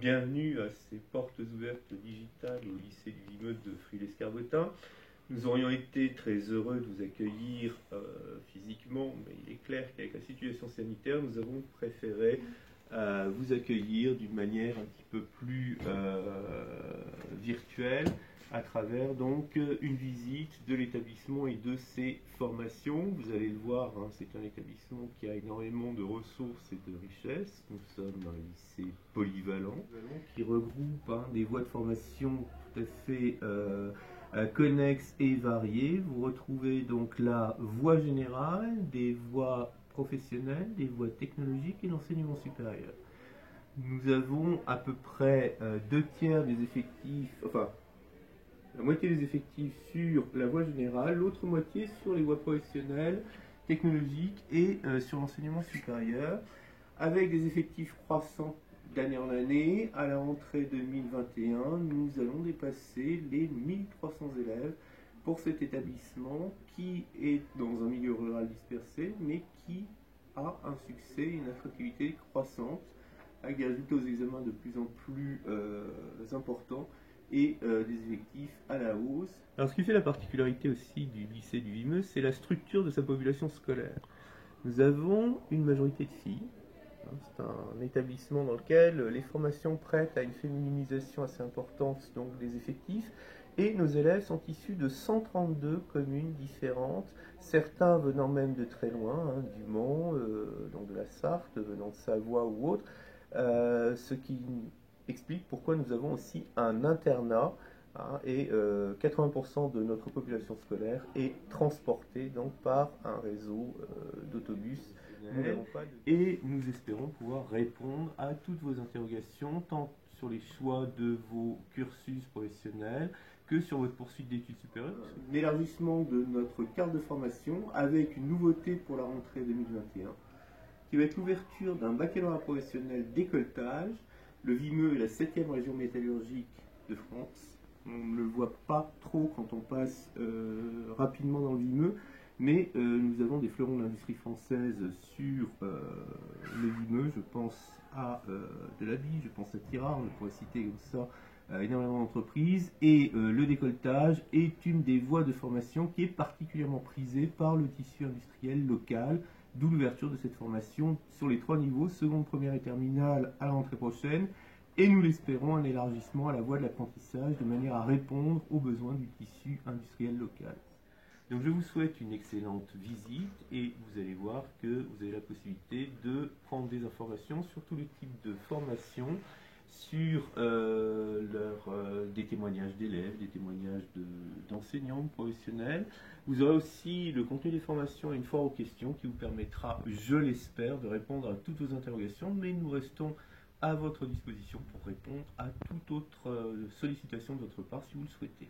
bienvenue à ces portes ouvertes digitales au lycée du Vimeux de Frie-lès-Carbotin. Nous aurions été très heureux de vous accueillir physiquement, mais il est clair qu'avec la situation sanitaire, nous avons préféré vous accueillir d'une manière un petit peu plus virtuelle, à travers donc une visite de l'établissement et de ses formations. Vous allez le voir, hein, c'est un établissement qui a énormément de ressources et de richesses. Nous sommes un lycée polyvalent qui regroupe des voies de formation tout à fait connexes et variées. Vous retrouvez donc la voie générale, des voies professionnelles, des voies technologiques et l'enseignement supérieur. Nous avons à peu près 2/3 des effectifs, enfin la moitié des effectifs sur la voie générale, l'autre moitié sur les voies professionnelles, technologiques et sur l'enseignement supérieur, avec des effectifs croissants d'année en année. À la rentrée 2021, nous allons dépasser les 1300 élèves pour cet établissement qui est dans un milieu rural dispersé, mais qui a un succès, une attractivité croissante, avec des résultats aux examens de plus en plus importants et des effectifs à la hausse. Alors ce qui fait la particularité aussi du lycée du Vimeux, c'est la structure de sa population scolaire. Nous avons une majorité de filles. C'est un établissement dans lequel les formations prêtent à une féminisation assez importante donc des effectifs, et nos élèves sont issus de 132 communes différentes, certains venant même de très loin, du Mans, donc de la Sarthe, venant de Savoie ou autre, ce qui explique pourquoi nous avons aussi un internat, et 80% de notre population scolaire est transportée donc par un réseau d'autobus. Et nous espérons pouvoir répondre à toutes vos interrogations, tant sur les choix de vos cursus professionnels que sur votre poursuite d'études supérieures. L'élargissement de notre carte de formation avec une nouveauté pour la rentrée 2021, qui va être l'ouverture d'un baccalauréat professionnel d'écoltage. Le Vimeux est la 7e région métallurgique de France. On ne le voit pas trop quand on passe rapidement dans le Vimeux, mais nous avons des fleurons de l'industrie française sur le Vimeux. Je pense à Delaby, je pense à Tirard, on pourrait citer comme ça énormément d'entreprises. Et le décolletage est une des voies de formation qui est particulièrement prisée par le tissu industriel local, d'où l'ouverture de cette formation sur les 3 niveaux, seconde, première et terminale à la rentrée prochaine. Et nous l'espérons, un élargissement à la voie de l'apprentissage de manière à répondre aux besoins du tissu industriel local. Donc je vous souhaite une excellente visite et vous allez voir que vous avez la possibilité de prendre des informations sur tous les types de formations, sur des témoignages d'élèves, des témoignages d'enseignants professionnels. Vous aurez aussi le contenu des formations et une foire aux questions qui vous permettra, je l'espère, de répondre à toutes vos interrogations, mais nous restons à votre disposition pour répondre à toute autre sollicitation de votre part si vous le souhaitez.